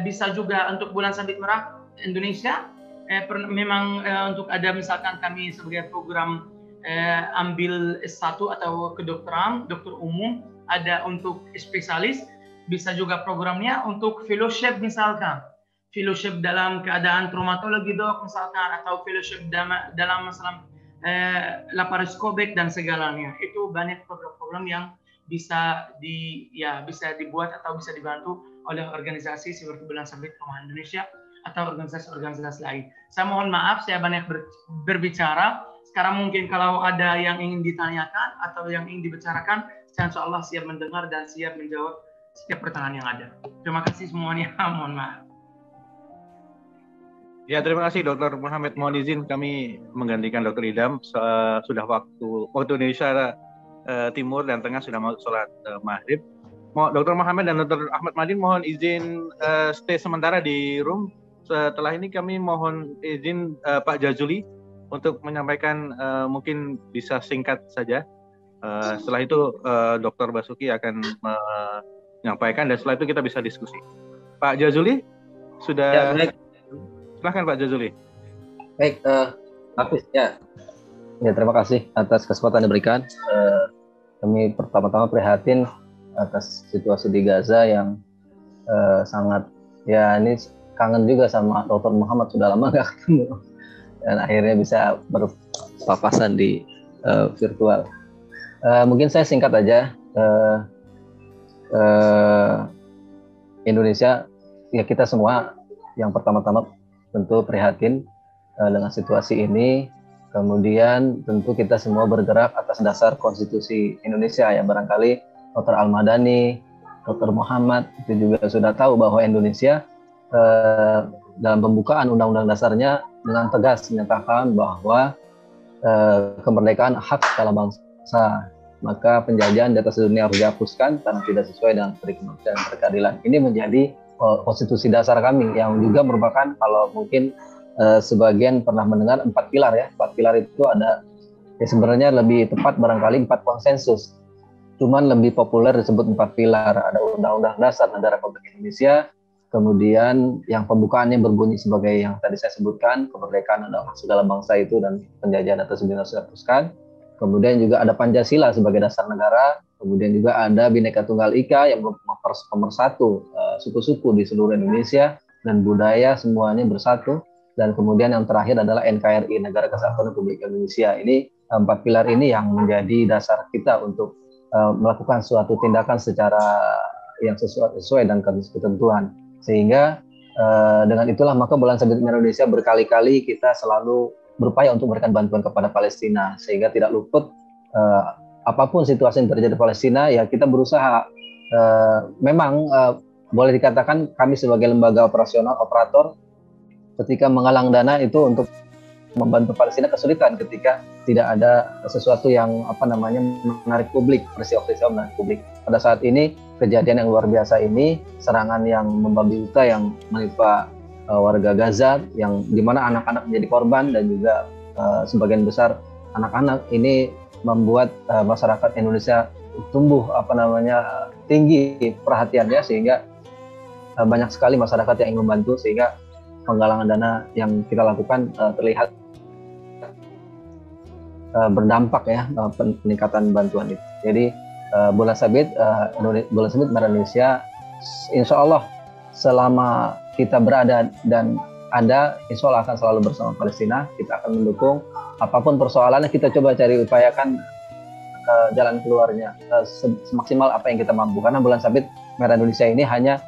A: Bisa juga untuk Bulan Sabit Merah Indonesia memang untuk ada misalkan kami sebagai program ambil S1 atau kedokteran, dokter umum, ada untuk spesialis, bisa juga programnya untuk fellowship misalkan. Fellowship dalam keadaan traumatologi dok misalkan, atau fellowship dalam masalah laparoskopik dan segalanya. Itu banyak program-program yang bisa dibuat atau bisa dibantu oleh organisasi seperti Bulan Sabit Merah Indonesia atau organisasi-organisasi lain. Saya mohon maaf saya banyak berbicara. Sekarang mungkin kalau ada yang ingin ditanyakan atau yang ingin dibicarakan, saya insya Allah siap mendengar dan siap menjawab setiap pertanyaan yang ada. Terima kasih semuanya. Mohon maaf.
B: Ya, terima kasih Dr. Muhammad. Mohon izin kami menggantikan Dr. Idham. Sudah waktu Indonesia Timur dan Tengah sudah mau sholat maghrib. Dr. Muhammad dan Dr. Ahmad Madin mohon izin stay sementara di room. Setelah ini kami mohon izin Pak Jazuli untuk menyampaikan, mungkin bisa singkat saja. Setelah itu Dr. Basuki akan menyampaikan dan setelah itu kita bisa diskusi. Pak Jazuli sudah. Ya, baik. Silahkan Pak Jazuli.
D: Baik, Hafiz ya. Ya, terima kasih atas kesempatan yang diberikan. Kami pertama-tama prihatin atas situasi di Gaza yang sangat, ya ini kangen juga sama Dr. Muhammad, sudah lama nggak ketemu dan akhirnya bisa berpapasan di virtual. Mungkin saya singkat aja. Indonesia, ya kita semua yang pertama-tama tentu prihatin dengan situasi ini. Kemudian tentu kita semua bergerak atas dasar konstitusi Indonesia ya. Barangkali Dr. Al-Madani, Dr. Muhammad itu juga sudah tahu bahwa Indonesia dalam pembukaan undang-undang dasarnya dengan tegas menyatakan bahwa kemerdekaan hak segala bangsa, maka penjajahan di atas dunia harus dihapuskan karena tidak sesuai dengan kemanusiaan dan keadilan. Ini menjadi konstitusi dasar kami yang juga merupakan, kalau mungkin sebagian pernah mendengar 4 pilar ya. 4 pilar itu ada, ya sebenarnya lebih tepat barangkali 4 konsensus. Cuman lebih populer disebut 4 pilar. Ada Undang-Undang Dasar Negara Republik Indonesia, kemudian yang pembukaannya berbunyi sebagai yang tadi saya sebutkan, kemerdekaan adalah hak segala bangsa itu dan penjajahan atas dunia harus dihapuskan. Kemudian juga ada Pancasila sebagai dasar negara. Kemudian juga ada Bhinneka Tunggal Ika yang pemersatu suku-suku di seluruh Indonesia dan budaya semuanya bersatu. Dan kemudian yang terakhir adalah NKRI, Negara Kesatuan Republik Indonesia. Ini 4 pilar ini yang menjadi dasar kita untuk melakukan suatu tindakan secara yang sesuai dengan ketentuan. Sehingga dengan itulah maka Bulan Sabit Merah Indonesia berkali-kali kita selalu berupaya untuk memberikan bantuan kepada Palestina sehingga tidak luput apapun situasi yang terjadi di Palestina, ya kita berusaha. Memang boleh dikatakan kami sebagai lembaga operator ketika menggalang dana itu untuk membantu Palestina kesulitan ketika tidak ada sesuatu yang menarik publik, peristiwa-peristiwa menarik publik. Pada saat ini kejadian yang luar biasa ini, serangan yang membabi buta yang menimpa warga Gaza, yang dimana anak-anak menjadi korban dan juga sebagian besar anak-anak, ini membuat masyarakat Indonesia tumbuh tinggi perhatiannya sehingga banyak sekali masyarakat yang ingin membantu sehingga penggalangan dana yang kita lakukan terlihat berdampak ya, peningkatan bantuan itu. Jadi Bulan Sabit Merah Indonesia, insya Allah selama kita berada dan ada, insya Allah akan selalu bersama Palestina. Kita akan mendukung apapun persoalannya, kita coba cari upayakan jalan keluarnya semaksimal apa yang kita mampu. Karena Bulan Sabit Merah Indonesia ini hanya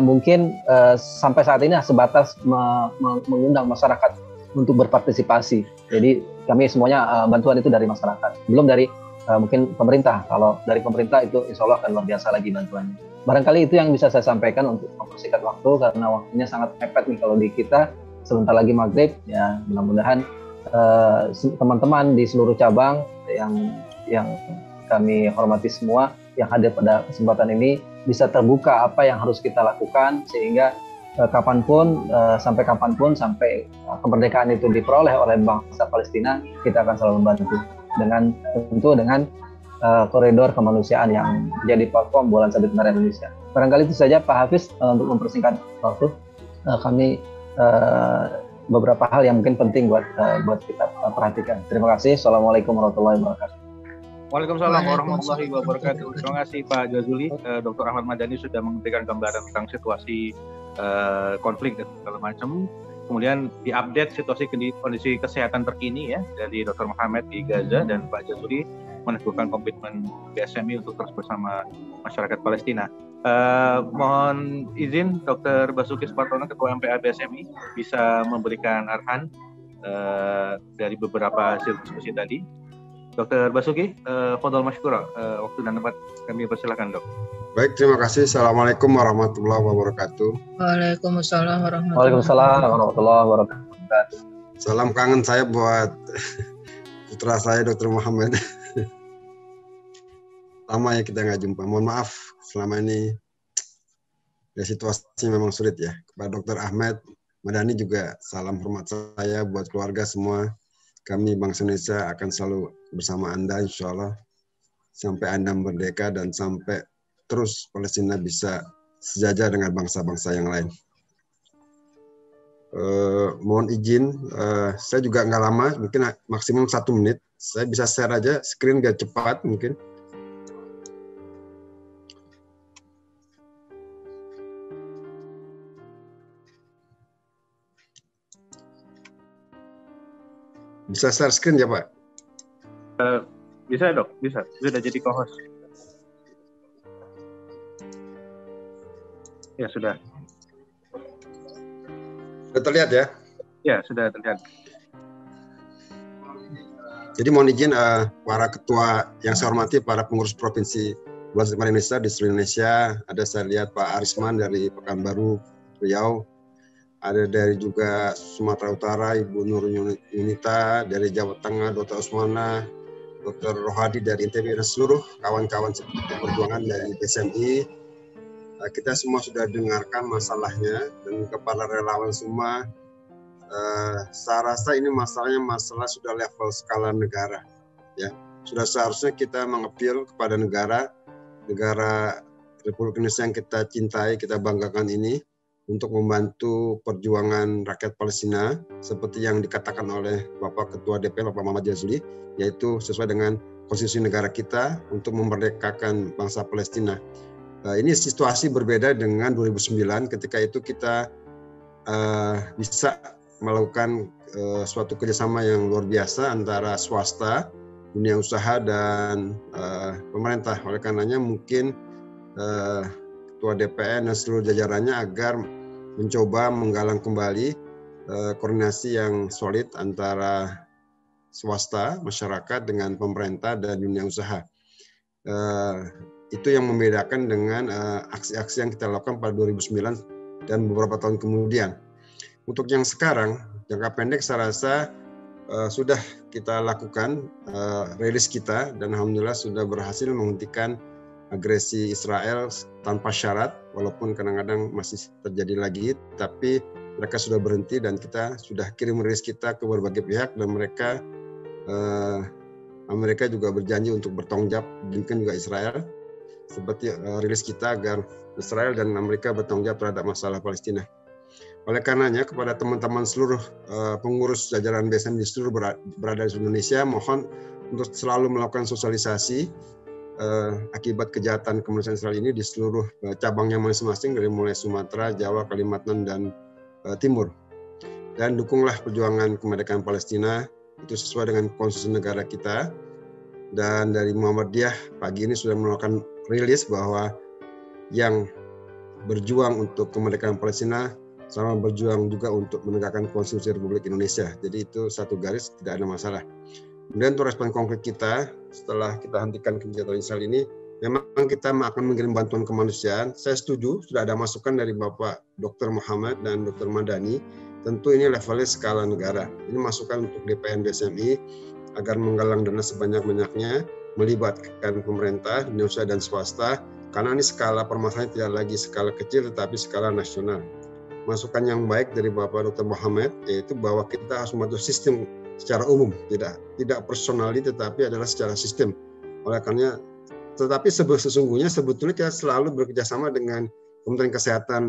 D: mungkin sampai saat ini sebatas mengundang masyarakat untuk berpartisipasi. Jadi kami semuanya bantuan itu dari masyarakat, belum dari mungkin pemerintah. Kalau dari pemerintah itu insya Allah akan luar biasa lagi bantuannya. Barangkali itu yang bisa saya sampaikan untuk mempersingkat waktu karena waktunya sangat mepet nih kalau di kita. Sebentar lagi maghrib, ya mudah-mudahan teman-teman di seluruh cabang yang kami hormati semua yang hadir pada kesempatan ini bisa terbuka apa yang harus kita lakukan sehingga sampai kapanpun sampai kemerdekaan itu diperoleh oleh bangsa Palestina, kita akan selalu membantu. dengan tentu dengan koridor kemanusiaan yang menjadi platform Bulan Sabit Merah Indonesia. Barangkali itu saja Pak Hafiz, untuk mempersingkat waktu. Kami beberapa hal yang mungkin penting buat kita perhatikan. Terima kasih. Assalamualaikum warahmatullahi wabarakatuh.
B: Waalaikumsalam warahmatullahi wabarakatuh. Terima kasih Pak Jazuli. Dr. Ahmad Madani sudah memberikan gambaran tentang situasi konflik dan segala macam. Kemudian diupdate situasi kondisi kesehatan terkini ya dari Dr. Muhammad di Gaza, dan Pak Jazuli meneguhkan komitmen BSMI untuk terus bersama masyarakat Palestina. Mohon izin Dr. Basuki Supartono, Ketua MPA BSMI, bisa memberikan arahan dari beberapa hasil diskusi tadi. Dr. Basuki, fadhal masykurah, waktu dan tempat kami persilakan, Dok.
E: Baik, terima kasih. Assalamualaikum warahmatullahi wabarakatuh.
F: Waalaikumsalam warahmatullahi
D: wabarakatuh.
E: Salam kangen saya buat putra saya Dr. Muhammad. Lama ya kita nggak jumpa. Mohon maaf selama ini ya situasi memang sulit ya. Kepada Dr. Ahmad Madani juga salam hormat saya buat keluarga semua. Kami bangsa Indonesia akan selalu bersama Anda insya Allah sampai Anda merdeka dan sampai terus Palestina bisa sejajar dengan bangsa-bangsa yang lain. Mohon izin, saya juga nggak lama, mungkin maksimum 1 menit. Saya bisa share aja, screen nggak cepat mungkin. Bisa share screen ya Pak?
B: Bisa Dok, bisa. Sudah jadi co-host. Ya sudah.
E: Sudah terlihat ya?
B: Ya sudah terlihat.
E: Jadi mohon izin para ketua yang saya hormati, para pengurus provinsi Bulan Sabit Merah Indonesia di seluruh Indonesia. Ada saya lihat Pak Arisman dari Pekanbaru, Riau. Ada dari juga Sumatera Utara, Ibu Nur Yunita, dari Jawa Tengah, Dr. Usmana, Dr. Rohadi dari NTB, dan seluruh kawan-kawan perjuangan dari BSMI. Kita semua sudah dengarkan masalahnya, dan kepala relawan semua, saya rasa ini masalah sudah level skala negara, ya. Sudah seharusnya kita mengapil kepada negara Republik Indonesia yang kita cintai, kita banggakan ini, untuk membantu perjuangan rakyat Palestina, seperti yang dikatakan oleh Bapak Ketua DPR, Bapak Muhammad Jazuli, yaitu sesuai dengan konstitusi negara kita untuk memerdekakan bangsa Palestina. Ini situasi berbeda dengan 2009, ketika itu kita bisa melakukan suatu kerjasama yang luar biasa antara swasta, dunia usaha, dan pemerintah. Oleh karenanya mungkin Ketua DPR dan seluruh jajarannya agar mencoba menggalang kembali koordinasi yang solid antara swasta, masyarakat, dengan pemerintah dan dunia usaha. Itu yang membedakan dengan aksi-aksi yang kita lakukan pada 2009 dan beberapa tahun kemudian. Untuk yang sekarang, jangka pendek saya rasa sudah kita lakukan rilis kita, dan alhamdulillah sudah berhasil menghentikan agresi Israel tanpa syarat, walaupun kadang-kadang masih terjadi lagi, tapi mereka sudah berhenti dan kita sudah kirim rilis kita ke berbagai pihak, dan Amerika juga berjanji untuk bertanggung jawab, mungkin juga Israel, seperti rilis kita agar Israel dan Amerika bertanggung jawab terhadap masalah Palestina. Oleh karenanya kepada teman-teman seluruh pengurus jajaran BSMI di seluruh berada di Indonesia, mohon untuk selalu melakukan sosialisasi akibat kejahatan kemanusiaan Israel ini di seluruh cabangnya masing-masing, dari mulai Sumatera, Jawa, Kalimantan, dan Timur. Dan dukunglah perjuangan kemerdekaan Palestina, itu sesuai dengan konstitusi negara kita. Dan dari Muhammadiyah pagi ini sudah melakukan rilis bahwa yang berjuang untuk kemerdekaan Palestina sama berjuang juga untuk menegakkan konstitusi Republik Indonesia. Jadi itu satu garis, tidak ada masalah. Kemudian untuk respon konkret kita setelah kita hentikan kegiatan Israel ini, memang kita akan mengirim bantuan kemanusiaan. Saya setuju, sudah ada masukan dari Bapak Dr. Muhammad dan Dr. Madani. Tentu ini levelnya skala negara. Ini masukan untuk DPR BSMI agar menggalang dana sebanyak-banyaknya, melibatkan pemerintah, dunia usaha, dan swasta, karena ini skala permasalahan tidak lagi skala kecil tetapi skala nasional. Masukan yang baik dari Bapak Dr. Muhammad yaitu bahwa kita harus membantu sistem secara umum, tidak personali, tetapi adalah secara sistem. Oleh karena, tetapi sesungguhnya sebetulnya kita selalu bekerjasama dengan Kementerian Kesehatan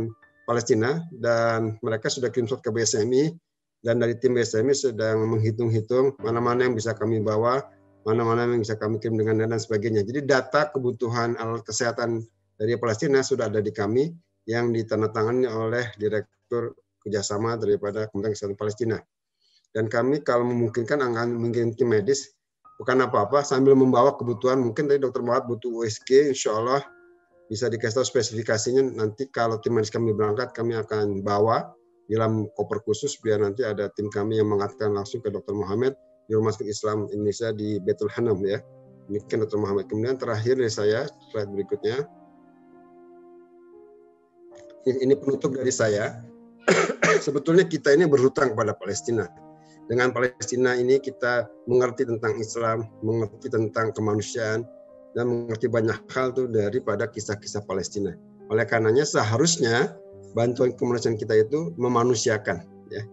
E: Palestina, dan mereka sudah kirim surat ke BSMI, dan dari tim BSMI sedang menghitung-hitung mana-mana yang bisa kami bawa, mana-mana yang bisa kami kirim dengan dan sebagainya. Jadi data kebutuhan alat kesehatan dari Palestina sudah ada di kami, yang ditandatangani oleh Direktur Kerjasama daripada Kementerian Kesehatan Palestina. Dan kami kalau memungkinkan akan mengirim tim medis, bukan apa-apa, sambil membawa kebutuhan. Mungkin tadi Dr. Muhammad butuh USG, insya Allah bisa dikasih tahu spesifikasinya. Nanti kalau tim medis kami berangkat, kami akan bawa di dalam koper khusus, biar nanti ada tim kami yang mengatakan langsung ke Dr. Muhammad di Rumah Sakit Islam Indonesia di Baitul Hanam ya. Demikian Dr. Muhammad. Kemudian terakhir dari saya, slide berikutnya. Ini penutup dari saya. Sebetulnya kita ini berhutang kepada Palestina. Dengan Palestina ini kita mengerti tentang Islam, mengerti tentang kemanusiaan, dan mengerti banyak hal tuh daripada kisah-kisah Palestina. Oleh karenanya seharusnya bantuan kemanusiaan kita itu memanusiakan. Ya.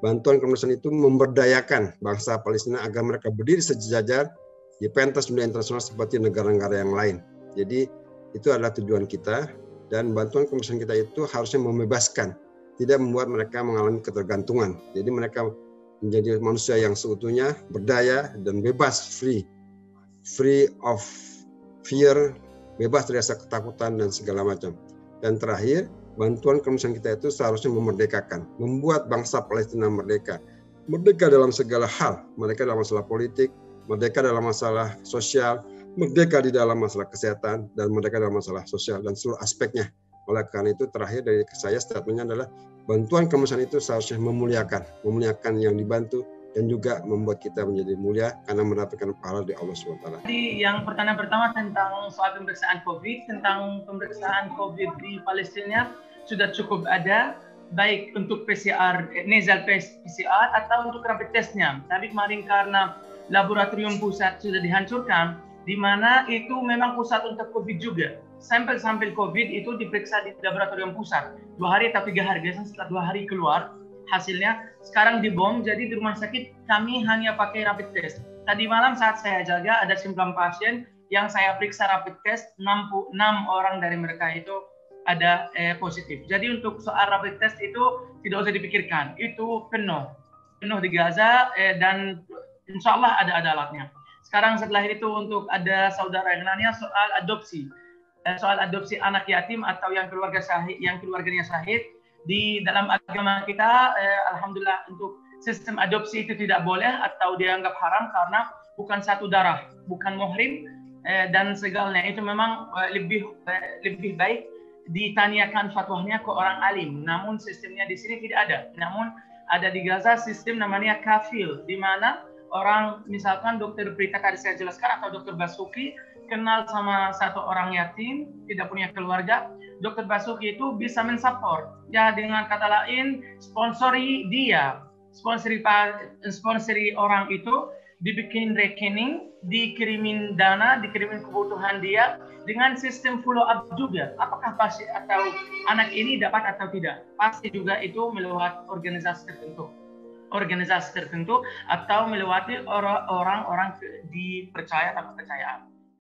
E: Bantuan kemanusiaan itu memberdayakan bangsa Palestina agar mereka berdiri sejajar di pentas dunia internasional seperti negara-negara yang lain. Jadi itu adalah tujuan kita. Dan bantuan kemanusiaan kita itu harusnya membebaskan, tidak membuat mereka mengalami ketergantungan. Jadi mereka menjadi manusia yang seutuhnya, berdaya dan bebas, free of fear, bebas dari rasa ketakutan dan segala macam. Dan terakhir, bantuan kemanusiaan kita itu seharusnya memerdekakan, membuat bangsa Palestina merdeka. Merdeka dalam segala hal, merdeka dalam masalah politik, merdeka dalam masalah sosial, merdeka di dalam masalah kesehatan, dan merdeka dalam masalah sosial dan seluruh aspeknya. Oleh karena itu terakhir dari saya statementnya adalah bantuan kemanusiaan itu seharusnya memuliakan yang dibantu, dan juga membuat kita menjadi mulia karena mendapatkan pahala dari Allah SWT.
A: Jadi yang pertama tentang soal pemeriksaan COVID, tentang pemeriksaan COVID di Palestina sudah cukup ada, baik untuk PCR, nasal PCR atau untuk rapid testnya. Tapi kemarin karena laboratorium pusat sudah dihancurkan, di mana itu memang pusat untuk COVID juga. Sampel-sampel COVID itu diperiksa di laboratorium pusat 2 hari atau 3 hari, biasanya setelah 2 hari keluar hasilnya. Sekarang dibom, jadi di rumah sakit kami hanya pakai rapid test. Tadi malam saat saya jaga ada 9 pasien yang saya periksa rapid test, 6 orang dari mereka itu ada positif. Jadi untuk soal rapid test itu tidak usah dipikirkan, itu penuh di Gaza, dan insya Allah ada alatnya. Sekarang setelah itu untuk ada saudara yang nanya soal adopsi anak yatim atau yang keluarganya syahid. Di dalam agama kita, alhamdulillah untuk sistem adopsi itu tidak boleh atau dianggap haram karena bukan satu darah, bukan muhrim, dan segalanya itu memang lebih baik ditanyakan fatwanya ke orang alim. Namun sistemnya di sini tidak ada. Namun ada di Gaza sistem namanya kafil, di mana orang, misalkan dokter Prita tadi saya jelaskan, atau dokter Basuki kenal sama satu orang yatim, tidak punya keluarga, dokter Basuki itu bisa mensupport. Ya, dengan kata lain, sponsori orang itu, dibikin rekening, dikirimin dana, dikirimin kebutuhan dia, dengan sistem follow up juga. Apakah pasti atau anak ini dapat atau tidak? Pasti juga itu melewati organisasi tertentu atau melewati orang-orang dipercaya atau kepercayaan.